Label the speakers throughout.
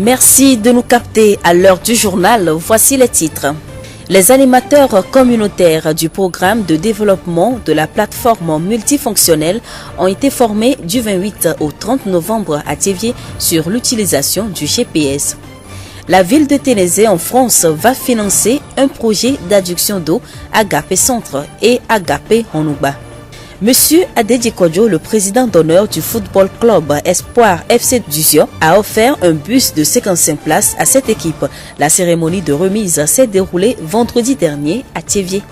Speaker 1: Merci de nous capter à l'heure du journal. Voici les titres. Les animateurs communautaires du programme de développement de la plateforme multifonctionnelle ont été formés du 28 au 30 novembre à Thiévié sur l'utilisation du GPS. La ville de Ténézé en France va financer un projet d'adduction d'eau à Gapé Centre et à Gapé Honouba. Monsieur Adedi Kodjo, le président d'honneur du football club Espoir FC Duzio, a offert un bus de 55 places à cette équipe. La cérémonie de remise s'est déroulée vendredi dernier à Thiévié.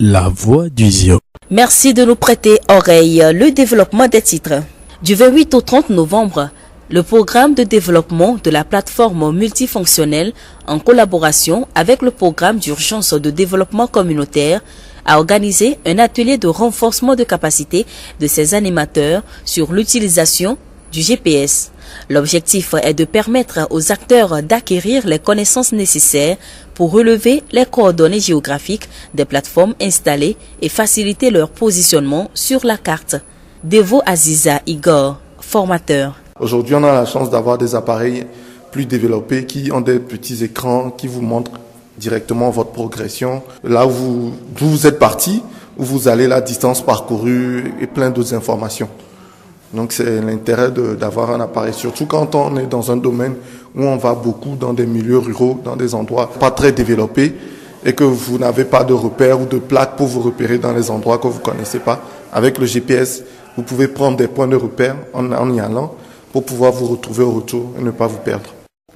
Speaker 2: La voix du Zio.
Speaker 1: Merci de nous prêter oreille. Le développement des titres. Du 28 au 30 novembre, le programme de développement de la plateforme multifonctionnelle, en collaboration avec le programme d'urgence de développement communautaire, a organisé un atelier de renforcement de capacité de ses animateurs sur l'utilisation du GPS. L'objectif est de permettre aux acteurs d'acquérir les connaissances nécessaires pour relever les coordonnées géographiques des plateformes installées et faciliter leur positionnement sur la carte. Devo Aziza Igor, formateur.
Speaker 3: Aujourd'hui, on a la chance d'avoir des appareils plus développés qui ont des petits écrans qui vous montrent directement votre progression. Là où vous êtes parti, où vous allez, la distance parcourue et plein d'autres informations. Donc c'est l'intérêt d'avoir un appareil, surtout quand on est dans un domaine où on va beaucoup dans des milieux ruraux, dans des endroits pas très développés et que vous n'avez pas de repères ou de plaques pour vous repérer dans les endroits que vous ne connaissez pas. Avec le GPS, vous pouvez prendre des points de repère en y allant pour pouvoir vous retrouver au retour et ne pas vous perdre.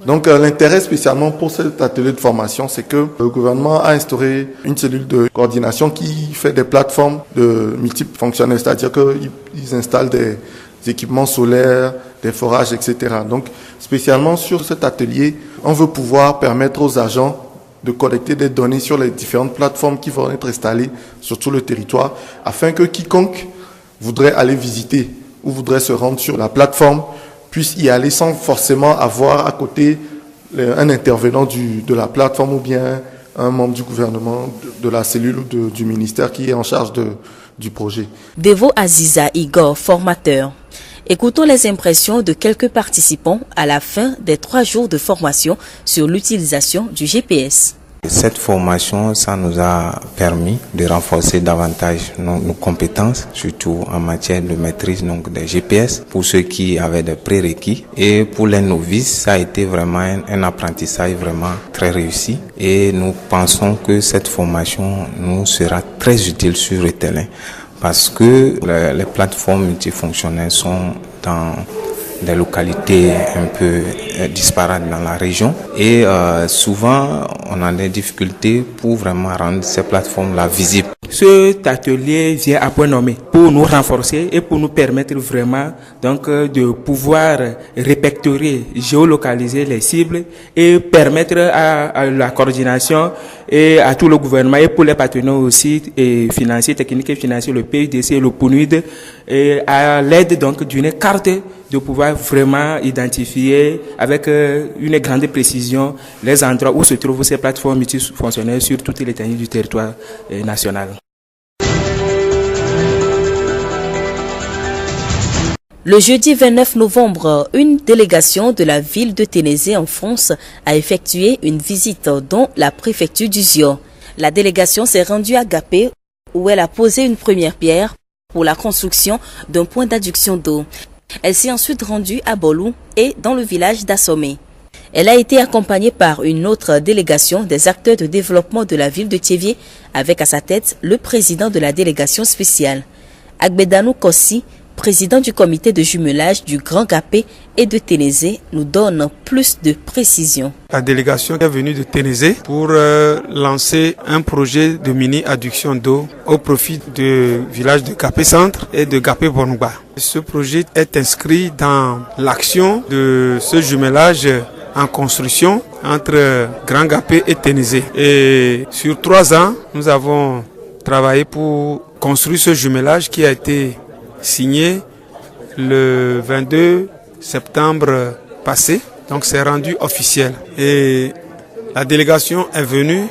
Speaker 3: Donc l'intérêt spécialement pour cet atelier de formation, c'est que le gouvernement a instauré une cellule de coordination qui fait des plateformes de multifonctionnelles, c'est-à-dire qu'ils installent des équipements solaires, des forages, etc. Donc spécialement sur cet atelier, on veut pouvoir permettre aux agents de collecter des données sur les différentes plateformes qui vont être installées sur tout le territoire, afin que quiconque voudrait aller visiter ou voudrait se rendre sur la plateforme puisse y aller sans forcément avoir à côté un intervenant de la plateforme ou bien un membre du gouvernement, de la cellule ou du ministère qui est en charge du projet.
Speaker 1: Devo Aziza Igor, formateur. Écoutons les impressions de quelques participants à la fin des 3 jours de formation sur l'utilisation du GPS.
Speaker 4: Cette formation, ça nous a permis de renforcer davantage nos compétences, surtout en matière de maîtrise donc des GPS, pour ceux qui avaient des prérequis. Et pour les novices, ça a été vraiment un apprentissage vraiment très réussi. Et nous pensons que cette formation nous sera très utile sur le terrain, parce que les plateformes multifonctionnelles sont dans des localités un peu disparates dans la région et souvent on a des difficultés pour vraiment rendre ces plateformes-là visibles.
Speaker 5: Cet atelier vient à point nommé pour nous renforcer et pour nous permettre vraiment donc de pouvoir répertorier, géolocaliser les cibles et permettre à la coordination et à tout le gouvernement et pour les partenaires aussi et financiers, techniques et financiers, le PUDC, le PNUD, et à l'aide donc d'une carte de pouvoir vraiment identifier avec une grande précision les endroits où se trouvent ces plateformes multifonctionnelles sur toute l'étendue du territoire national.
Speaker 1: Le jeudi 29 novembre, une délégation de la ville de Ténézé en France a effectué une visite dans la préfecture du Zio. La délégation s'est rendue à Gapé où elle a posé une première pierre pour la construction d'un point d'adduction d'eau. Elle s'est ensuite rendue à Bolou et dans le village d'Assomé. Elle a été accompagnée par une autre délégation des acteurs de développement de la ville de Thiévié avec à sa tête le président de la délégation spéciale. Agbedanou Kossi, président du comité de jumelage du Grand Gapé et de Ténézé, nous donne plus de précisions.
Speaker 6: La délégation est venue de Ténézé pour lancer un projet de mini-adduction d'eau au profit du village de Gapé Centre et de Gapé Honouba. Ce projet est inscrit dans l'action de ce jumelage en construction entre Grand Gapé et Ténézé. Et sur 3 ans, nous avons travaillé pour construire ce jumelage qui a été signé le 22 septembre passé. Donc c'est rendu officiel. Et la délégation est venue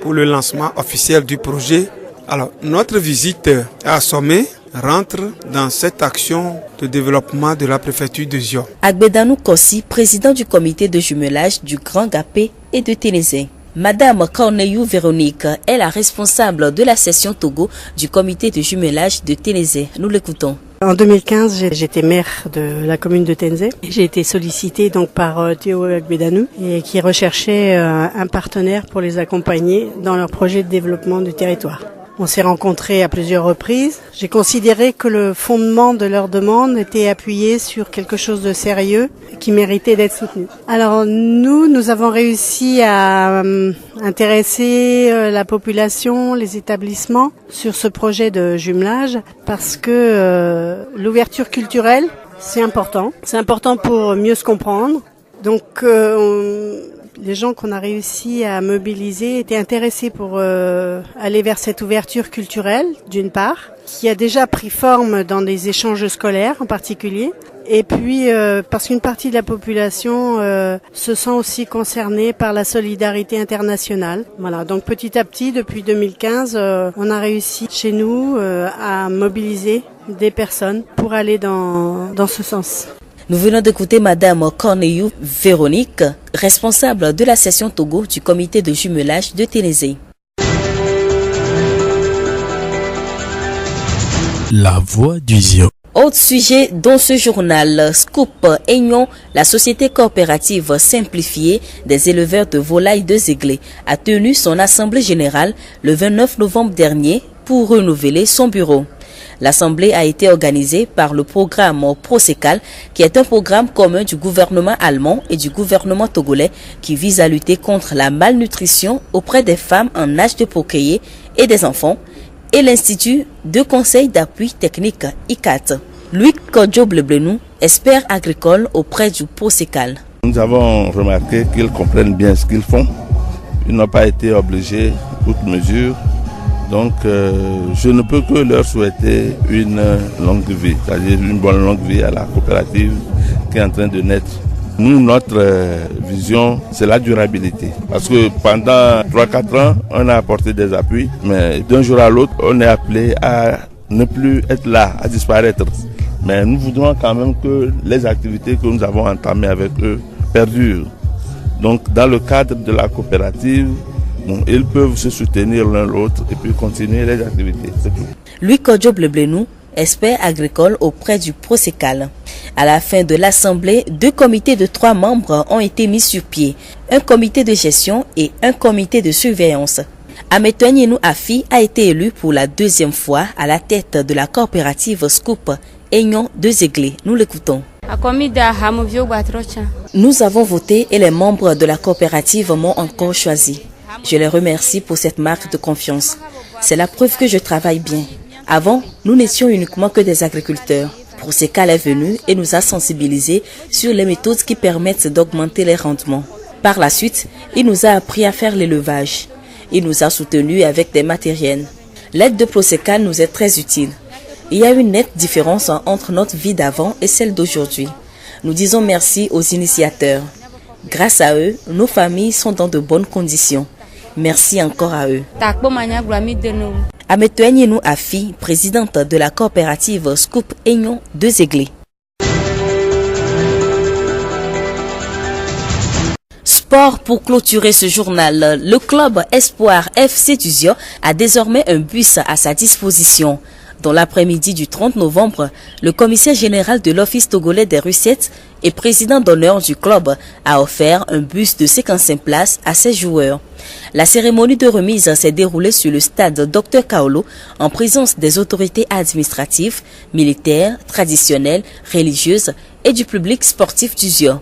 Speaker 6: pour le lancement officiel du projet Alors, notre visite à Sommet rentre dans cette action de développement de la préfecture de Zio.
Speaker 1: Agbedanou Kossi, président du comité de jumelage du Grand Gapé et de Ténézé. Madame Corneyou Véronique est la responsable de la session Togo du comité de jumelage de Ténézé. Nous l'écoutons.
Speaker 7: En 2015, j'étais maire de la commune de Ténézé. J'ai été sollicitée donc par Théo Agbedanou et qui recherchait un partenaire pour les accompagner dans leur projet de développement du territoire. On s'est rencontrés à plusieurs reprises. J'ai considéré que le fondement de leur demande était appuyé sur quelque chose de sérieux qui méritait d'être soutenu. Alors nous avons réussi à intéresser la population, les établissements sur ce projet de jumelage parce que l'ouverture culturelle, c'est important. C'est important pour mieux se comprendre. Donc les gens qu'on a réussi à mobiliser étaient intéressés pour aller vers cette ouverture culturelle, d'une part, qui a déjà pris forme dans des échanges scolaires en particulier, et puis parce qu'une partie de la population se sent aussi concernée par la solidarité internationale. Voilà, donc petit à petit, depuis 2015, on a réussi chez nous à mobiliser des personnes pour aller dans ce sens.
Speaker 1: Nous venons d'écouter Madame Corneyou Véronique, responsable de la session Togo du comité de jumelage de Ténézé.
Speaker 2: La voix du Zio.
Speaker 1: Autre sujet dans ce journal, Scoop Aignon, la société coopérative simplifiée des éleveurs de volailles de Zéglé, a tenu son assemblée générale le 29 novembre dernier pour renouveler son bureau. L'assemblée a été organisée par le programme Prosecal, qui est un programme commun du gouvernement allemand et du gouvernement togolais qui vise à lutter contre la malnutrition auprès des femmes en âge de procréer et des enfants, et l'Institut de conseil d'appui technique ICAT. Louis Kodjo-Bleblenou, expert agricole auprès du Prosecal.
Speaker 8: Nous avons remarqué qu'ils comprennent bien ce qu'ils font. Ils n'ont pas été obligés, outre mesure. Donc, je ne peux que leur souhaiter une longue vie, c'est-à-dire une bonne longue vie à la coopérative qui est en train de naître. Nous, notre vision, c'est la durabilité. Parce que pendant 3-4 ans, on a apporté des appuis, mais d'un jour à l'autre, on est appelé à ne plus être là, à disparaître. Mais nous voudrons quand même que les activités que nous avons entamées avec eux perdurent. Donc, dans le cadre de la coopérative, ils peuvent se soutenir l'un l'autre et puis continuer les activités. C'est tout.
Speaker 1: Louis Kodjo-Bleblenou, expert agricole auprès du Prosecal. À la fin de l'assemblée, 2 comités de 3 membres ont été mis sur pied. Un comité de gestion et un comité de surveillance. Ametouagnenou Afi a été élu pour la 2e fois à la tête de la coopérative Scoop Aignon de Zéglé. Nous l'écoutons. Nous avons voté et les membres de la coopérative m'ont encore choisi. Je les remercie pour cette marque de confiance. C'est la preuve que je travaille bien. Avant, nous n'étions uniquement que des agriculteurs. Prosecal est venu et nous a sensibilisés sur les méthodes qui permettent d'augmenter les rendements. Par la suite, il nous a appris à faire l'élevage. Il nous a soutenus avec des matériels. L'aide de Prosecal nous est très utile. Il y a une nette différence entre notre vie d'avant et celle d'aujourd'hui. Nous disons merci aux initiateurs. Grâce à eux, nos familles sont dans de bonnes conditions. Merci encore à eux. Ametouagnenou Afi, présidente de la coopérative Scoop Aignon de Zéglé. Sport pour clôturer ce journal. Le club Espoir FC du Zio a désormais un bus à sa disposition. Dans l'après-midi du 30 novembre, le commissaire général de l'Office togolais des recettes et président d'honneur du club a offert un bus de 55 places à ses joueurs. La cérémonie de remise s'est déroulée sur le stade Dr Kaolo en présence des autorités administratives, militaires, traditionnelles, religieuses et du public sportif du Zio.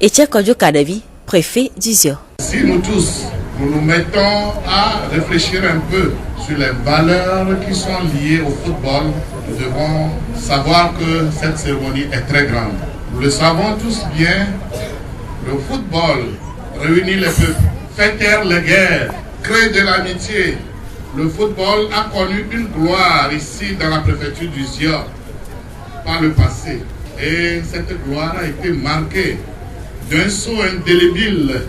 Speaker 1: Etienne Kodjo Kadavi, préfet du Zio.
Speaker 9: Si nous tous, nous mettons à réfléchir un peu sur les valeurs qui sont liées au football, nous devons savoir que cette cérémonie est très grande. Nous le savons tous bien, le football réunit les peuples, fait taire les guerres, crée de l'amitié. Le football a connu une gloire ici dans la préfecture du Zio par le passé. Et cette gloire a été marquée d'un saut indélébile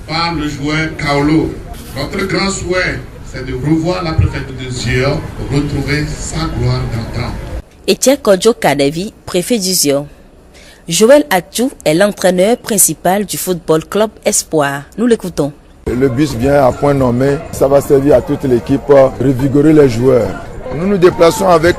Speaker 9: par le joueur Kaolo. Notre grand souhait, c'est de revoir la préfecture de Zior, retrouver sa gloire d'antan.
Speaker 1: Etienne Kodjo Kadevi, préfet du Zior. Joël Atchou est l'entraîneur principal du Football Club Espoir. Nous l'écoutons.
Speaker 10: Le bus vient à point nommé, ça va servir à toute l'équipe, revigorer les joueurs. Nous nous déplaçons avec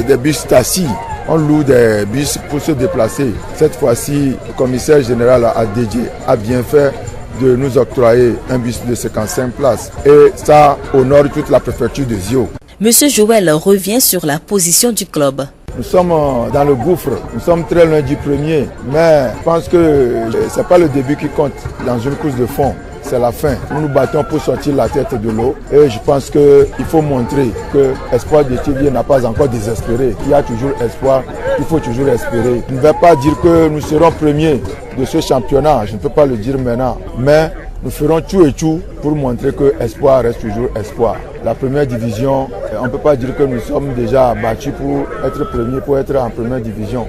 Speaker 10: des bus taxis. On loue des bus pour se déplacer. Cette fois-ci, le commissaire général a bien fait de nous octroyer un bus de 55 places. Et ça honore toute la préfecture de Zio.
Speaker 1: Monsieur Joël revient sur la position du club.
Speaker 10: Nous sommes dans le gouffre, nous sommes très loin du premier. Mais je pense que ce n'est pas le début qui compte dans une course de fond. C'est la fin. Nous nous battons pour sortir la tête de l'eau. Et je pense qu'il faut montrer que l'espoir de Thiviers n'a pas encore désespéré. Il y a toujours espoir, il faut toujours espérer. Je ne vais pas dire que nous serons premiers de ce championnat, je ne peux pas le dire maintenant. Mais nous ferons tout et tout pour montrer que espoir reste toujours espoir. La première division, on ne peut pas dire que nous sommes déjà battus pour être premiers, pour être en première division.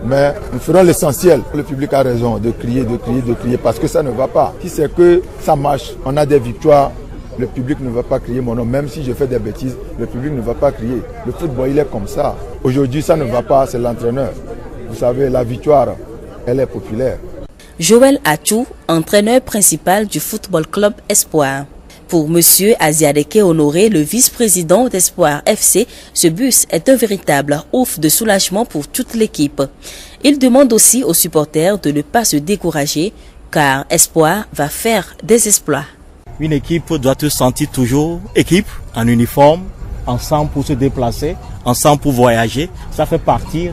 Speaker 10: Mais nous ferons l'essentiel. Le public a raison de crier, parce que ça ne va pas. Si c'est que ça marche, on a des victoires, le public ne va pas crier mon nom. Même si je fais des bêtises, le public ne va pas crier. Le football, il est comme ça. Aujourd'hui, ça ne va pas, c'est l'entraîneur. Vous savez, la victoire, elle est populaire.
Speaker 1: Joël Atchou, entraîneur principal du Football Club Espoir. Pour M. Aziadeke Honoré, le vice-président d'Espoir FC, ce bus est un véritable ouf de soulagement pour toute l'équipe. Il demande aussi aux supporters de ne pas se décourager, car Espoir va faire des exploits.
Speaker 11: Une équipe doit se sentir toujours équipe, en uniforme, ensemble pour se déplacer, ensemble pour voyager. Ça fait partie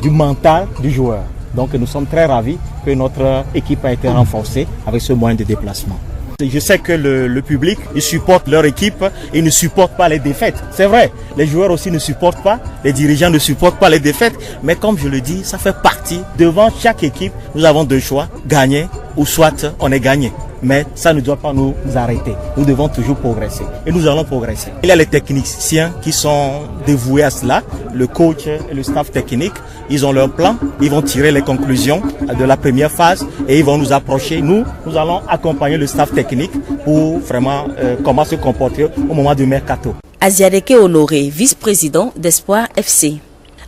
Speaker 11: du mental du joueur. Donc nous sommes très ravis que notre équipe a été renforcée avec ce moyen de déplacement. Je sais que le public, ils supportent leur équipe et ne supportent pas les défaites. C'est vrai, les joueurs aussi ne supportent pas, les dirigeants ne supportent pas les défaites. Mais comme je le dis, ça fait partie. Devant chaque équipe, nous avons deux choix, gagner ou soit on est gagné. Mais ça ne doit pas nous arrêter. Nous devons toujours progresser. Et nous allons progresser. Il y a les techniciens qui sont dévoués à cela, le coach et le staff technique. Ils ont leur plan, ils vont tirer les conclusions de la première phase et ils vont nous approcher. Nous allons accompagner le staff technique pour vraiment comment se comporter au moment du mercato.
Speaker 1: Aziadeke Honoré, vice-président d'Espoir FC.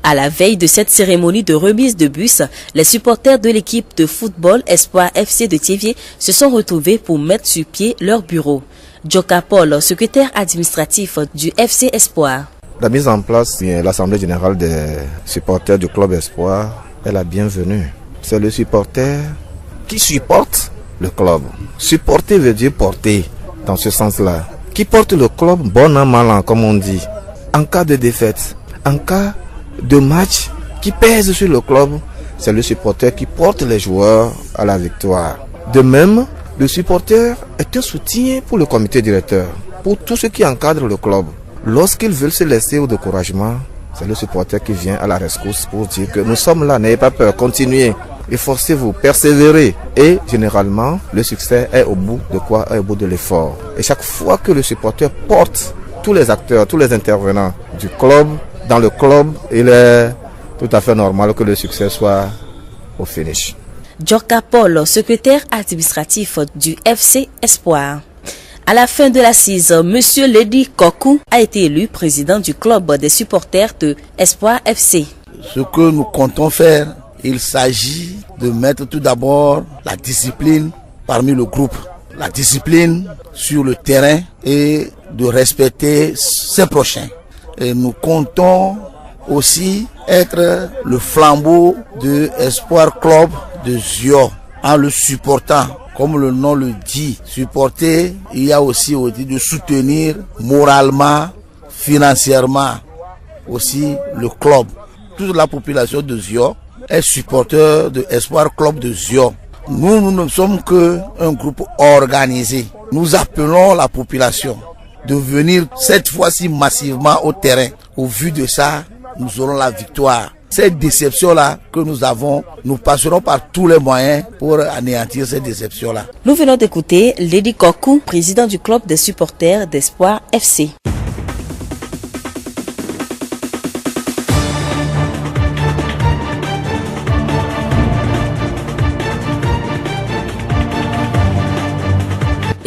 Speaker 1: À la veille de cette cérémonie de remise de bus, les supporters de l'équipe de football Espoir FC de Thiviers se sont retrouvés pour mettre sur pied leur bureau. Joka Paul, secrétaire administratif du FC Espoir.
Speaker 12: La mise en place de l'Assemblée générale des supporters du club Espoir est la bienvenue. C'est le supporter qui supporte le club. Supporter veut dire porter, dans ce sens-là. Qui porte le club bon an, mal an, comme on dit. En cas de défaite, en cas de match qui pèse sur le club, c'est le supporter qui porte les joueurs à la victoire. De même, le supporter est un soutien pour le comité directeur, pour tous ceux qui encadrent le club. Lorsqu'ils veulent se laisser au découragement, c'est le supporter qui vient à la rescousse pour dire que nous sommes là, n'ayez pas peur, continuez, efforcez-vous, persévérez. Et généralement, le succès est au bout de quoi? Est au bout de l'effort. Et chaque fois que le supporter porte tous les acteurs, tous les intervenants du club, dans le club, il est tout à fait normal que le succès soit au finish.
Speaker 1: Joka Paul, secrétaire administratif du FC Espoir. À la fin de l'assise, M. Ledi Kokou a été élu président du club des supporters de Espoir FC.
Speaker 13: Ce que nous comptons faire, il s'agit de mettre tout d'abord la discipline parmi le groupe. La discipline sur le terrain et de respecter ses prochains. Et nous comptons aussi être le flambeau de Espoir Club de Zio en le supportant. Comme le nom le dit, supporter, il y a aussi de soutenir moralement, financièrement aussi le club. Toute la population de Zio est supporter de Espoir Club de Zio. Nous ne sommes qu'un groupe organisé. Nous appelons la population de venir cette fois-ci massivement au terrain. Au vu de ça, nous aurons la victoire. Cette déception-là que nous avons, nous passerons par tous les moyens pour anéantir cette déception-là.
Speaker 1: Nous venons d'écouter Ledi Kokou, président du club des supporters d'Espoir FC.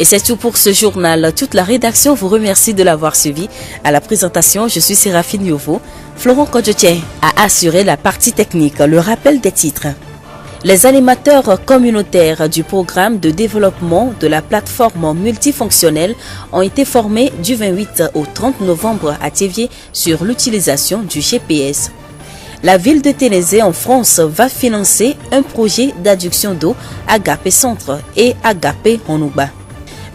Speaker 1: Et c'est tout pour ce journal. Toute la rédaction vous remercie de l'avoir suivi. À la présentation, je suis Séraphine Yovo. Florent Kodjetien a assuré la partie technique. Le rappel des titres. Les animateurs communautaires du programme de développement de la plateforme multifonctionnelle ont été formés du 28 au 30 novembre à Thiévié sur l'utilisation du GPS. La ville de Ténézé en France va financer un projet d'adduction d'eau à Gapé Centre et à Gapé Honouba.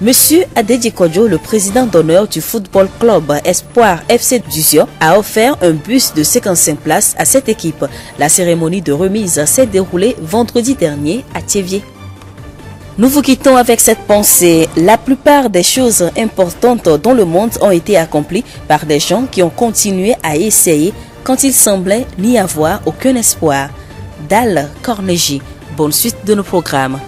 Speaker 1: Monsieur Adedji Kodjo, le président d'honneur du football club Espoir FC Duzio, a offert un bus de 55 places à cette équipe. La cérémonie de remise s'est déroulée vendredi dernier à Thiévié. Nous vous quittons avec cette pensée. La plupart des choses importantes dans le monde ont été accomplies par des gens qui ont continué à essayer quand il semblait n'y avoir aucun espoir. Dal Carnegie. Bonne suite de nos programmes.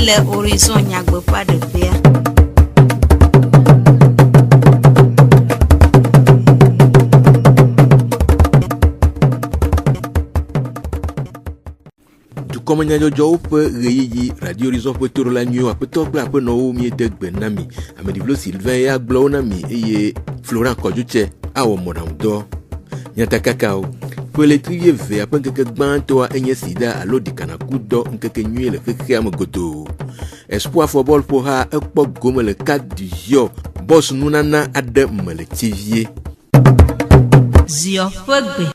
Speaker 14: Le horizon nyagbe pas de paix.
Speaker 15: Du komanya jojo pe reyi radio horizon pe toro la nuit pe to pe ape no mi de gbe na mi amedivlo Sylvain ya glo na mi eye Florent Kodjetien awo modam do nyata kakao pe le trier ve ape keke gban to enye sida alo dikanaku do nkeke nuit le keke amogoto. Espoir football pour ha ekpo gomme le cadre du Zio boss nunana ade mele Thiévié
Speaker 14: Zio fogbe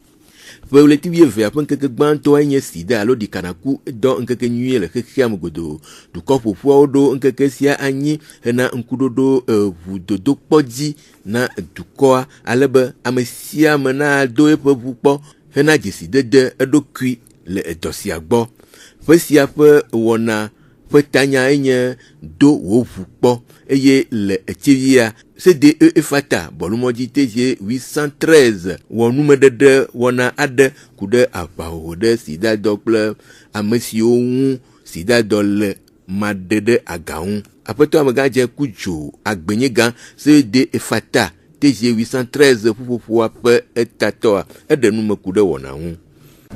Speaker 15: pe le trier ve ape keke gban to enye sida alo dikanaku do nkeke nuit le keke amogoto du kopo po do nkeke sia anyi na nkudodo vudodo podji na dukoa alebe amesia mena do e pe bukpo hena jesidede edokui le edosia gbo pe sia pe wona pe tanya enye do wo vukpo eye le Thiévié CDE efata bolumoji TG 813 wonume dede wona ade kude apaho de sida dople amesio wu sida dole madede agaun apeto amagaje kujo agbenyegan CDE efata TG 813 pupupu pe etatoa edenume kude wona wu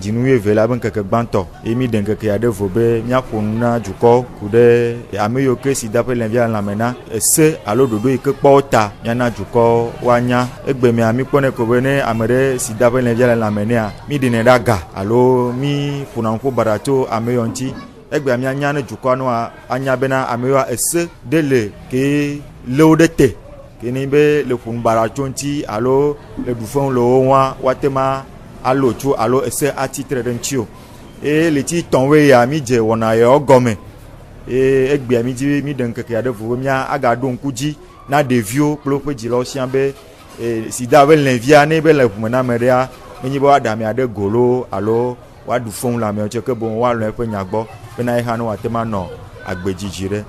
Speaker 16: Jinouye vela ben keke banto emi den keke ade vobe mia konuna juko kude ameyo ke sida pe lenvia la mena se alo dodo ike pota nyana juko wanya egbe mi ami pone ko bene amere sida pe lenvia la mena mi dine daga alo mi funanko barato ameyo nti egbe mi anya ne juko no anya bena ameyo ese dele ke lodete kini be le fun barato nti alo le dufon lo wa watema alo tu alo ese atitre dentio e le ti tonwe ya mi je wona yo gome e egbe mi ji mi den keke ade vo mi aga do nkuji na devio plopo ji lo siambe e sida wel lenvia ne be le fumana meria mi bo ada mi ade golo alo wa du fon la me che ke bon wa lo pe nyagbo pe na ha no atema no agbejijire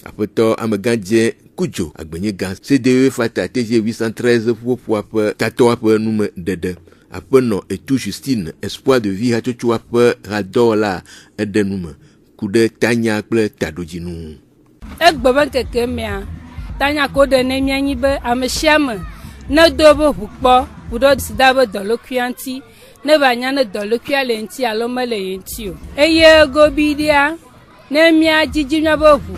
Speaker 15: apoto amaganje kujo agbenyegan CDE fata TG 813 pour tato pe nume dede apeno et tout Justine espoir de vie hachochu ape radola edenume kude tanya ple tadojinu
Speaker 17: egboban keke mia tanya ko de ne mianyi be amesiame ne dobo hukpo budo sidabe dolokuanti ne banya ne dolokuale nti alomele yenti o eye gobidia ne mia jijimya bohu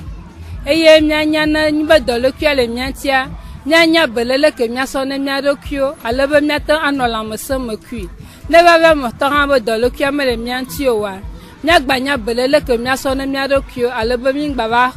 Speaker 17: eye mia nya na nyibe dolokuale miantia nyanya belele ke mia so ne mia dokio alebe mia ta anola meseme kui ne baba mo ta ba dolokia mele mia ntio wa mia gbanya belele ke mia so ne mia dokio alebe mi gbaba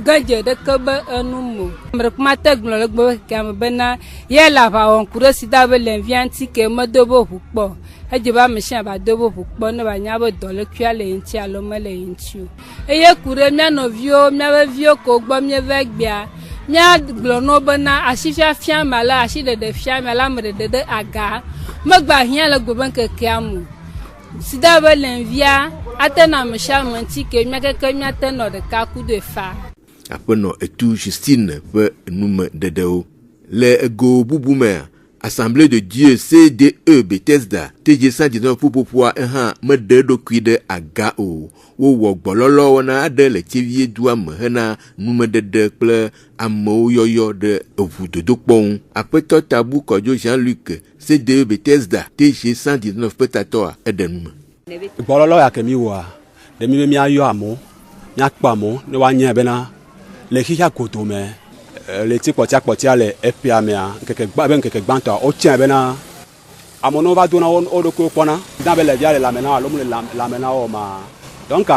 Speaker 17: gaje de kebe enumu mrekuma teglo le gbo ke bena ye la ba on kuro sida be lenvianti ke modobo hukpo ejiba mesha ba dobo hukpo ne ba nya ba dolokia le nti alomele ntio eye kure mia no vio mia be vio ko gbo mi vegbia mia glono bena asifia fiamala aside fiamala mre de aga magba hia le gboban kekiamu sida be lenvia atena mesha manti ke mia keke mia teno de kaku de fa
Speaker 15: apeno etu Justine pe nume dedeo le ego bubume Assemblée de Dieu CDE Bethesda TG 119 pour me de cuide agao wo bololo wana de le tivie doa mehena nume de ple amo yoyo de vous de dokpon après to tabou kojo Jean-Luc CDE Bethesda TG 119 peut-être edenum
Speaker 18: bololo ya kemi wa de mi mi ayo amo nya kpamo ne wa nya bena le hiya kotome les petits potia les epiamia quelque banto o tient bena amono va dona o do ko pona dans bele dia la mena lo la mena o ma donc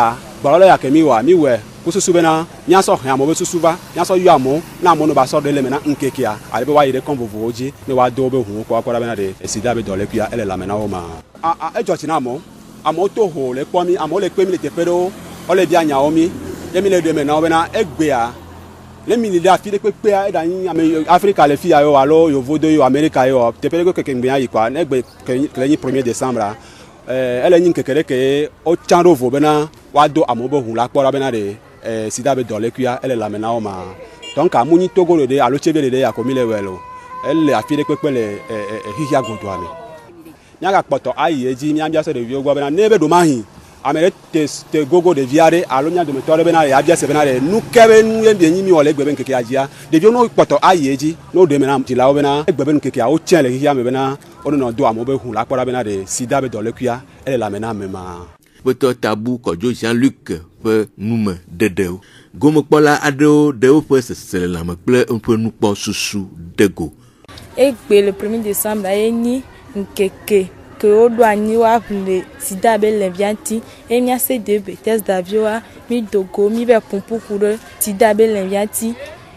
Speaker 18: balola ya kemi wa mi we kususu bena nya so hia mo be susuba nya so yu amo na amono ba so de le mena nkekia ale be wa yire kon vovo oji ne wa do be hu ko akora bena de sida be dole kuya ele la mena o ma e jochi na mo amo to ho le pomi amo le kwemi le tepero o le bia nya omi yemi le de mena o bena egbea les militaires fi de pepe dans Afrique les filles yo alo yo vodo yo America yo te pele ko kekengbe yi kwa na gbe le 1er décembre ele nyin kekere ke o chanro vo bena wa do amobo hun la kpora bena de sida be dole kuya ele la mena o ma donc amuni togo de alo chebe de ya komi le welo ele afi de pepe le hihia godo ami nyaga poto ayi eji mi ambia so de viogwa bena nebe do mahi amere te gogo de viare alonya de metore bena ya bia se bena de nu kebe nu yembe nyimi ole gbebe nkeke ajia de jo no poto ayeji no de mena ti lawo bena gbebe nkeke a o tiele hia me bena ono no do amobe hu la kpora bena de sida be dole kuya ele la mena mema
Speaker 15: poto tabu kojo Jean-Luc pe nume dedeu gomo kpola ado de o pe se la me ple un peu nu po susu dego
Speaker 19: egbe le 1er décembre ayeni nkeke que o do ani wa le sida be le vianti e mi ase de Bethesda vioa mi dogo mi be pompu kure sida be le vianti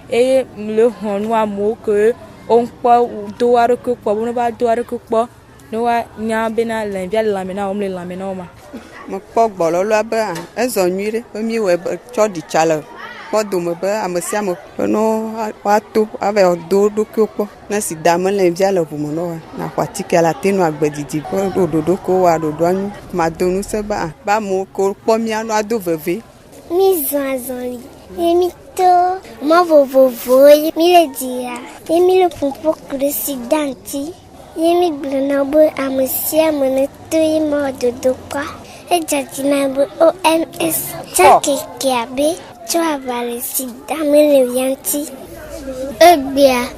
Speaker 19: e le honu amo que on po do wa ko po no ba do wa ko po no wa nya be na le via la mena o ma
Speaker 20: mo po gbololo ba ezo nyire o mi we cho di chala po do mo ba amasia mo no wa to ave do ko po na sida mo le via lo mo no na kwatike la tenu agbedidi po do ko wa do anyu ma donu se ba mo ko po mi anu ado veve
Speaker 21: mi zazoli mi to ma vovo mi le dia mi le pompo presidenti mi blona bo amasia mo ne to mo do kwa e jatina bo OMS chake kiabe Chouavale sida me levianti ebia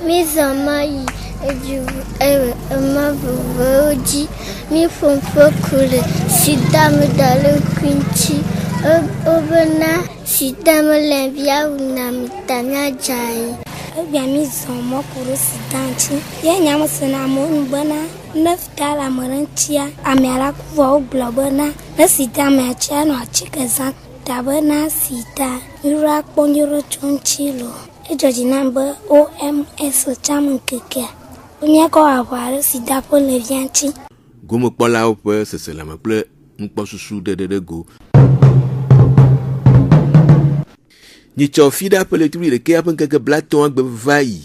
Speaker 21: mi zamayi eju ma vovoji mi fonfo kule sida me dale kwinchi obena sida me levia una mitanya jai ebia mi zama kure sidanti ye nyamo sena mo nbana nafta la marantia amela kuva oblabana na sida me achano achikeza Tabana sita ira kponyoro chonchilo ejoji namba OMS chamun keke onya ko aware sida po le vianti
Speaker 15: gomo kpola ope sesela me ple npo susu de go ni chofida pele tuli le ke apen keke blaton agbe vai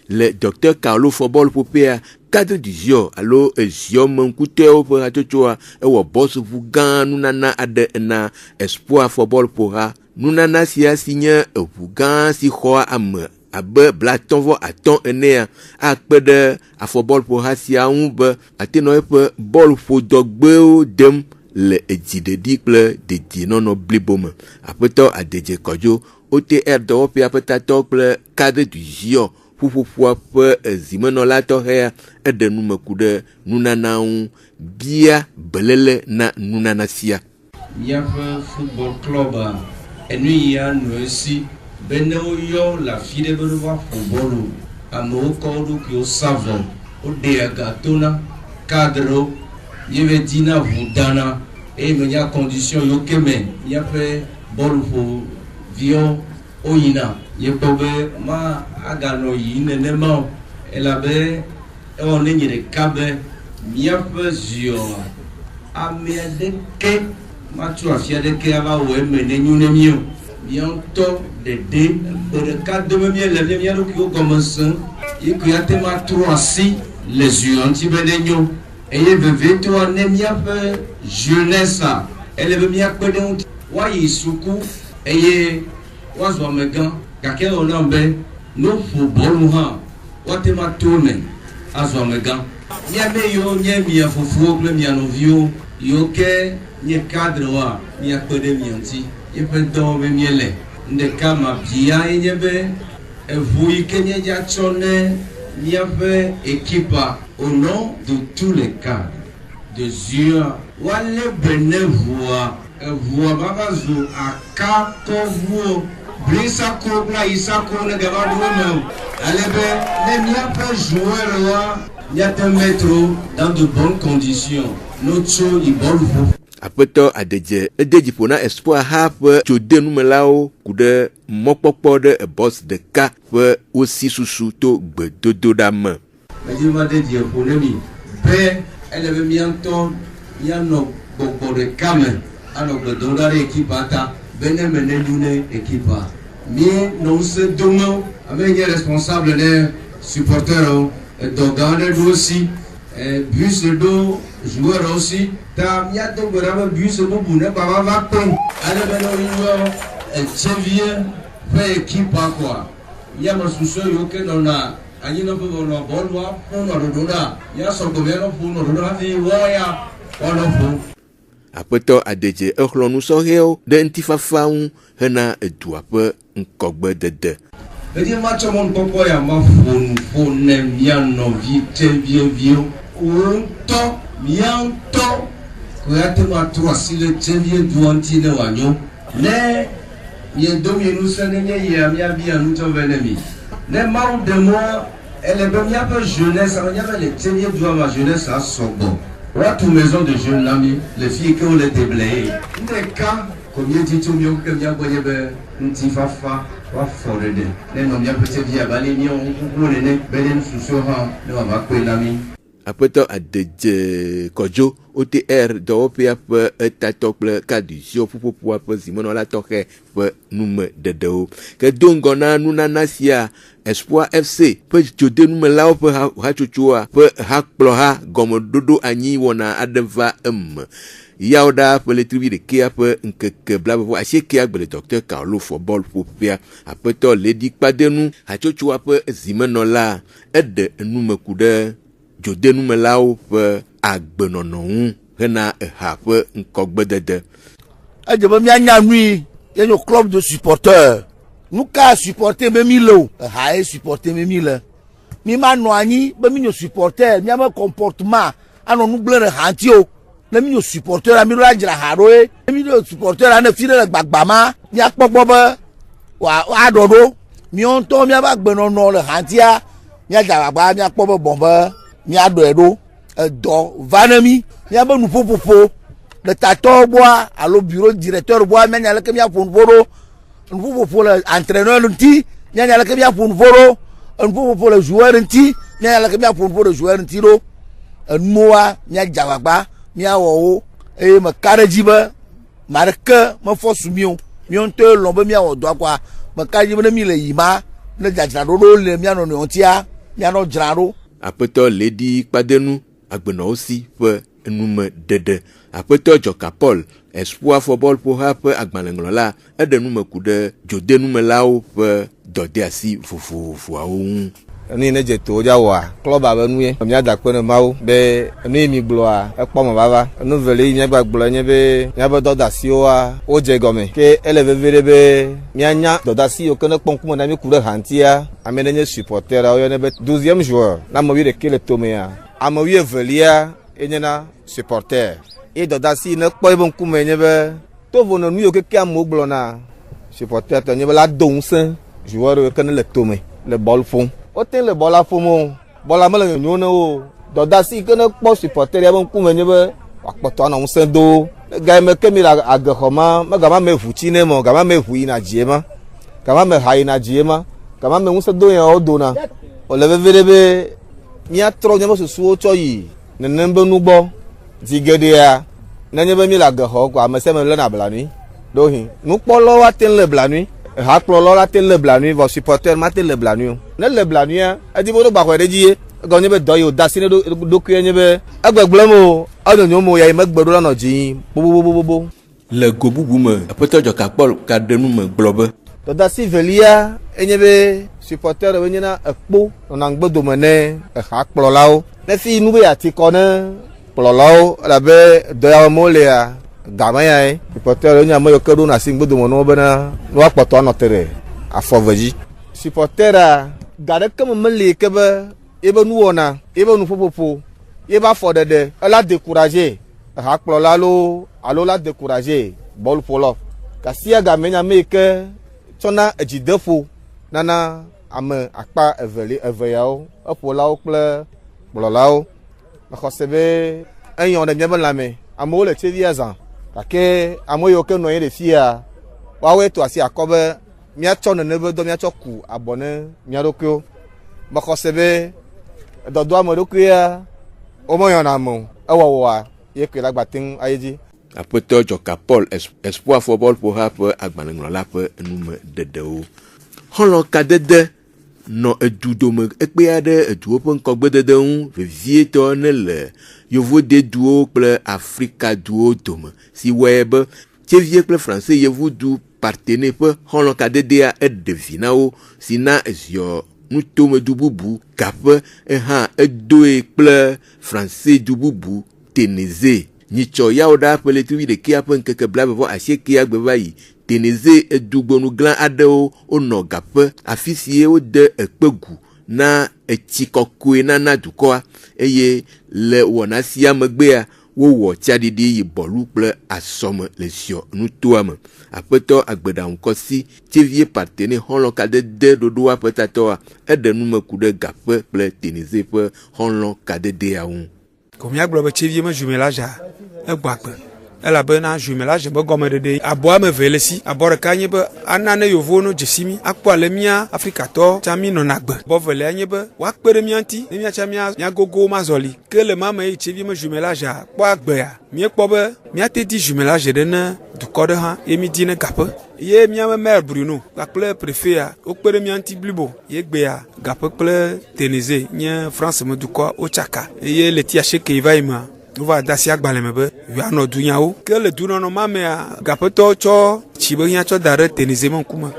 Speaker 15: le docteur Carlo Football popea cadre du Zio allo Zio mankute ope achochoa ewo boss vugan nunana ade na espoir football pora nunana sia signé vugan si khoa am abe blaton vo aton enea akpede a football pora sia unbe ateno epe ball fo dogbe dem le edidedi ple de nono blibom apeto adeje kojo OTR de ope apetato ple cadre du Zio Fufufua pe zimeno la tohea ede numekude nunanaun bia belele na nunanasia.
Speaker 22: Miafe football club enuia nuesi beneo yo la fide beruwa footballu amo kodu kyo savon ode gatona cadre yeve dina vudana e menya condition yo keme miafe bolu fo vion oyina yepobe ma agano yine nema elabe on nyere kabe miape zio amedeke matu afiadeke ava we menenu mio bientôt de cadre de mien le mien qui commence et que ya tema 3 les yeux anti-benegno et il veut vite ne miape jeunesse elle veut bien que de wa yisuku et wazwa megan kakelo nambe no football ha watema tome azɔmegã miabe yiwo nye mia fofowo kple mia nɔviwo yiwo ke nye cadrewoa miakpe ɖe mia ŋuti yeƒe dɔwo be miele ɖeka mabia ye nye be eʋu yi ke míedza tsɔ ne míaƒe équipa au nom de tous les cadres de ZUA wale be ne ʋua mava zu akakɔʋuwo blisako kple yisako ne gaba ɖo me o ale be ne míaƒe joueurwoa míate mettre dans de bonnes conditions notso yibɔlu ƒo.
Speaker 15: Aƒetɔ Adedze ede dziƒo na Espoir hã ƒe tsodenumelawo ku ɖe mɔkpɔkpɔ ɖe bɔs ɖeka ƒe wosi susu to gbedodoɖa me.
Speaker 22: Medzi va de dziƒo ne mi be ele be míaŋutɔ míanɔ gbɔgbɔ ɖeka me anɔ gbedoɖa ɖe ekipa ta be ne me ne ɖu ne ekipa mí nɔ ŋusẽ dome ame nye responsable ne supporterwo edɔ gã aɖe ɖo si bus ɖo joueur aussi ta míado gbe ɖa be bus bubu ne baba va kpɔ ale be ne woyɔ etsevie ƒe ekipa koa míame susue yiwo ke nɔna anyinɔƒe nɔ bɔlua ƒo nɔ ɖoɖo ɖa míasɔgbɔ míanɔ ƒo nɔ ɖoɖo hafi wɔya woanɔ ƒo.
Speaker 15: Aƒetɔ Adedze exlɔ nusɔhɛwo ɖe ŋutifafa ŋu hena edua ƒe ŋkɔgbedede.
Speaker 22: Edi matsɔ mɔnukpɔkpɔ ya ma ƒo nu ƒo ne mía nɔvi tevieviwo ŋutɔ míaŋutɔ ko ya te ma trɔ asi le tevie dua ŋuti ne wòanyo ne miedo mi ŋusẽ ne nye yia míabia nutsɔ vɛ ne mi ne Mawu ɖe mɔ ele be míaƒe jeunesse ame míaƒe le tevie dua ma jeunesse asɔgbɔ woatu maison de jeunes na mi le fi ke wole deblaye ɖeka ko míedzi tso míawo ke míagbɔ nye be ŋutifafa wafɔ ɖeɖe ne nɔ míaƒe tevie abali míawo ŋkukuwo nene be ne nususuwo hã ne wòava kpe na mi.
Speaker 15: Aƒetɔ Adedze Kɔdzo OTR dɔwɔƒea ƒe etatɔ kple kadisiwo ƒuƒoƒoa ƒe zimenɔla tɔxɛ ƒe numeɖeɖewo ke do ŋgɔ na nunana sia Espoir FC ƒe dzodenumelawo ƒe hatsotsoa ƒe hakplɔha gɔmeɖoɖo anyi wɔna aɖe va eme. Yawo ɖa ƒe letri ɖekea ƒe ŋkeke blaƒeƒe asiekea gbe le Dr. Carlo Football ƒoƒea aƒetɔ Ledi Kpadenu hatsotsoa ƒe zimenɔla eɖe enume ku ɖe dzodenumelawo ƒe agbenɔnɔ ŋu hena eha ƒe ŋkɔgbedede.
Speaker 13: Edze be míanya nui ye nyo club de supporteurs nu ka supporter be mi le o eha ye supporter be mi le mi ma nɔ anyi be mi nyo supporter míaƒe comportement anɔ nu gblẽ ɖe ha ŋuti o ne mi nyo supporter mi ɖo adzra ha ɖo ye ne mi nyo supporter ne fi ɖe le gbagba ma míakpɔ gbɔ be wòaɖɔ ɖo míawo ŋutɔ míaƒe agbenɔnɔ le ha ŋutia míadze agbagba míakpɔ be bɔn be míaɖɔe ɖo edɔ va ne mi míaƒe nuƒoƒoƒo le tatɔwo gbɔa alo bureau directeur gbɔa míanya leke míaƒo nuƒo ɖo nuƒoƒoƒo le entraîneur ŋuti míanya leke míaƒo nuƒo ɖo nuƒoƒoƒo le joueur ŋuti míanya leke míaƒo nuƒo le joueur ŋuti ɖo enumoa míadze agbagba míawɔ wo eye meka ɖe dzi be ame aɖeke mefɔ su mío ŋutɔ lɔ̃ be míawɔ dɔa kɔa meka ɖe dzi be ne mi le yi ma ne dzadzraɖoɖo le mía nɔnɔewo ŋutia míanɔ dzra ɖo.
Speaker 15: Aƒetɔ Ledi Kpadenu agbenɔwo si ƒe enumeɖeɖe. Aƒetɔ Dzɔka Paul Espoir Football ƒoha ƒe agbalẽŋlɔla eɖe nume ku ɖe dzodenumelawo ƒe dɔdeasi vovovoawo ŋu.
Speaker 12: Enu ne dze to dza wɔa klɔb abe nu ye míada kpe ne Mawu be enu yi mi gblɔa ekpɔ me vava enu veli míagba gblɔ nye be míaƒe dɔdeasiwoa wodze gɔme ke ele veve ɖe be míanya dɔdeasi yiwo ke ne kpɔ ŋkume na mi ku ɖe ha ŋutia ame ɖe nye supporter woyɔnɛ be 12e joueur na ame 11 le tomea ame 12 enye na supporter eye dɔdeasi ne kpɔ ebe ŋkume nye be tovo ne nu yiwo keke amewo gblɔna supporter tɔ nye be la do ŋusẽ joueur yiwo ke ne le tome le bɔl ƒom. Wote le bɔla ƒom o bɔla me le nyonyo ne o dɔdeasi ke ne kpɔ supporter ya be ŋkume nye be wòakpɔtɔ anɔ ŋusẽ do ga me ke mi le agexɔ ma megama me ʋu tsi ne me gama me ʋu yina dzie ma gama me ha yina dzie ma gama me ŋusẽ do ya wo dona wòle veve ɖe be míatrɔ míaƒe susuwo tsɔ yi nenem be nu gbɔ zi geɖea nenye be mi le agexɔ ko ame sia ame lena blanui ɖohi nukpɔlɔwo ate le blanui hakplɔlɔ la te le blanui vɔ supporter ma te le blanui o ne le blanuia edi bo do gbaxɔ ɖe dzi ye egɔ nye be dɔ yi o da asi ne ɖokui nye be egbegblẽm o enyonyo mo ya yi megbe ɖo la nɔ dzi bobobobobo.
Speaker 15: Le go bubu me aƒetɔ Dzɔka Paul ka ɖe nu me gblɔ be
Speaker 12: dɔdeasi velia enye be supporter de venir ekpo on gbodo mene e ha kplɔlawo ne fi nu be ati kɔ ne kplɔlawo labe dɔyawo mo le game ya supporter de nya mo yo kedo na si gbodo mo no be na no akpɔtɔ no tere afɔveji supporter gade ke me le ke be ebe nu wona ebe nu popopo ebe afɔ dede ela décourager ha kplɔla lo alo la décourager bol polo kasia game nya me ke tsɔna edzidefo nana ame akpa eveyawo eƒolawo kple kplɔlawo mexɔse be eyɔ ɖe míabe lãme amewo le tsevia zã gake ame yiwo ke nɔ anyi ɖe fia woawoe to asi akɔ be míatsɔ nene be dɔ míatsɔ ku abɔ ne mía ɖokuiwo mexɔse be dɔdɔ ame ɖokuia womeyɔna ame o ewɔwɔa ye koe la gbate ŋu ayi dzi.
Speaker 15: Aƒetɔ Dzɔka Paul Espoir fɔbɔlƒoha ƒe agbalẽŋlɔla ƒe enume dedewo. Xɔlɔ̃kadede nɔ edu dome ekpea ɖe eduwo ƒe ŋkɔgbedede ŋu vevietɔ ne le yevode duwo kple Afrika duwo dome si wɔe be tsevie kple France yevudu partene ƒe xɔlɔ̃kadedea eɖe vi na wo si na eziɔ nutomedu bubu gaƒe hã edoe kple France du bubu Teneze. Nyitsɔ yawo ɖa ƒe letri ɖekea ƒe ŋkeke blavevɔ asiekea gbe va yi. Teneze edugbonu glã aɖewo wonɔ gaƒe afi sie wode ekpegu na etsi kɔkɔe nana dukɔa eye le wɔna sia megbea wowɔ tsaɖiɖi yi bɔlu kple asɔme le ziɔ nutoa me. Aƒetɔ Agbeɖaŋukɔsi tsevie partene xɔlɔ̃kadede ɖoɖoa ƒe tatɔa eɖe nume ku ɖe gaƒe kple Teneze ƒe xɔlɔ̃kadedea ŋu.
Speaker 6: Ko míagblɔ be tsevie me jumelage egbɔ agbe elabena jumelage be gɔmeɖeɖe abɔ ame eve le si abɔ ɖeka nye be ana ne yevuwo no dzesi mi akpɔ ale mía Afrikatɔ tsa mi nɔna agbe bɔ velia nye be woakpe ɖe mía ŋuti ne míatsa mía gogo mazɔli ke le ma me yi tsevie me jumelage kpɔ agbea míekpɔ be míate di jumelage ɖe ne dukɔ ɖe hã ye mi di ne gaƒe ye míame maire Bruno kpakple préfet wokpe ɖe mía ŋuti blibo ye gbea gaƒe kple Teneze nye France me dukɔ wotsaka eye le ti asieke yi va yi mea wova dasi agbalẽ me be yewoanɔ dunyawo ke le dunɔnɔ ma mea gaƒetɔwo tsɔ tsi be hiã tsɔ da ɖe Teneze me ŋkume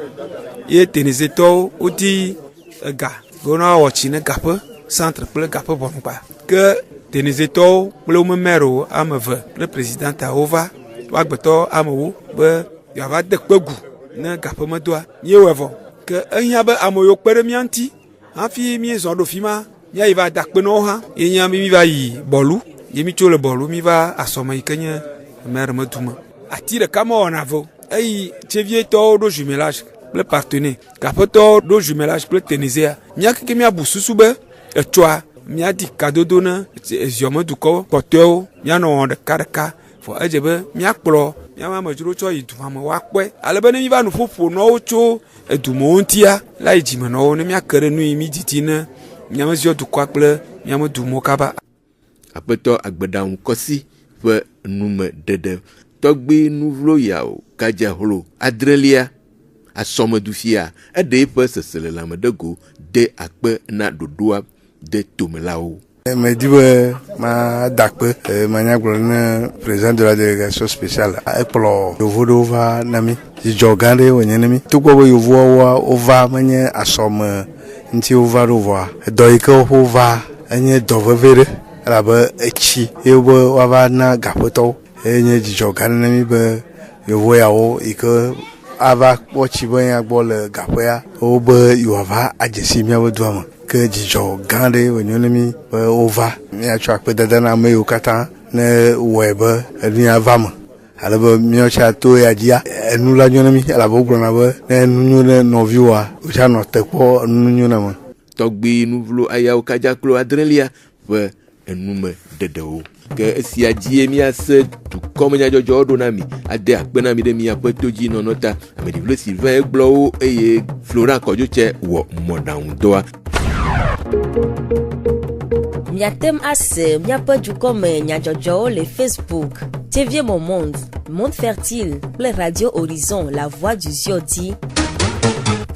Speaker 6: ye Tenezetɔwo wodi ega be wona wɔ tsi ne gaƒe centre kple gaƒe ʋɔnugba ke Tenezetɔwo kple wome maire ame eve kple présidenta wova woagbetɔ amewo be yewoava de kpegu ne gaƒe medoa míewɔe vɔ ke ehiã be ame yiwo kpe ɖe mía ŋuti hafi míezɔ ɖo fi ma míayi va da kpe na wo hã ye nya mi va yi bɔlu ye mi tso le bɔlu mi va asɔme yi ke nye maire me dume ati ɖeka me wɔna vo eyi tsevietɔwo ɖo jumelage kple partene gaƒetɔwo ɖo jumelage kple Tenezea mía keke míabu susu be etsɔa míadi kadodo ne eziɔmedukɔ kpɔtɔewo míanɔ wɔ ɖeka vɔ edze be míakplɔ míame amedzro tsɔ yi duma me woakpɔe ale be ne mi va nu ƒoƒo nɔwo tso edumewo ŋutia la yi dzime nɔwo ne míake ɖe nu yi mi didi ne míame ziɔ dukɔa kple míame dumewo kaba.
Speaker 15: Aƒetɔ Agbeɖaŋukɔsi ƒe nume ɖeɖe tɔgbi nuvlo yawo kadza hlo adrelia asɔmedufia eɖe eƒe seselelãme ɖe go de akpe na ɖoɖoa de tomelawo.
Speaker 3: Me dit be ma dakpe manya gblɔ ne président de la délégation spéciale ekplɔ yevu ɖewo va na mi dzidzɔ gã ɖe wònye ne mi togbɔ be yevuawoa wova menye asɔme ŋuti wova ɖo vɔa dɔ yi ke wova enye dɔ veve ɖe elabe etsi ye be woava na gaƒetɔwo enye dzidzɔ gã ne mi be yevu yawo yi ke ava kpɔ tsi be nya gbɔ le gaƒea wo be yewoava adzesi míabe dua me ke dzidzɔ gã ɖe wònye ne mi be wova míatsɔ akpedede na ame yiwo katã ne wɔe be enuya va me alebe míatsɔ to ya dzia enu la nyo ne mi elabe wogblɔna be ne enu nyo ne nɔviwoa wotsa nɔ te kpɔ enu nyo na me.
Speaker 15: Tɔgbi nuvlo ayawo kadzaklo adrelia ƒe enume ɖeɖewo ke esia dzie míase dukɔmenyadzɔdzɔwo ɖo na mi ade akpe na mi ɖe miaƒe todzi nɔnɔ ta ameɖiʋle Sylvain egblɔwo eye Florent Kɔdzotse wɔ mɔɖaŋudɔa.
Speaker 1: Miatem ase miaƒe dukɔme nyadzɔdzɔwo le Facebook TV Mon Monde, Monde Fertile kple Radio Horizon, La Voix du Ziodi.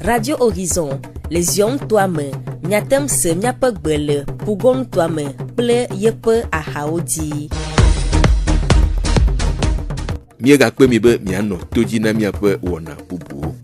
Speaker 1: Radio Horizon, les zion toa me, miatem se miaƒe gbe le Pugon toa me kple yeƒe ahawo dzi.
Speaker 15: Miegakpe mi be mianɔ todzi na miaƒe wɔna bubuwo.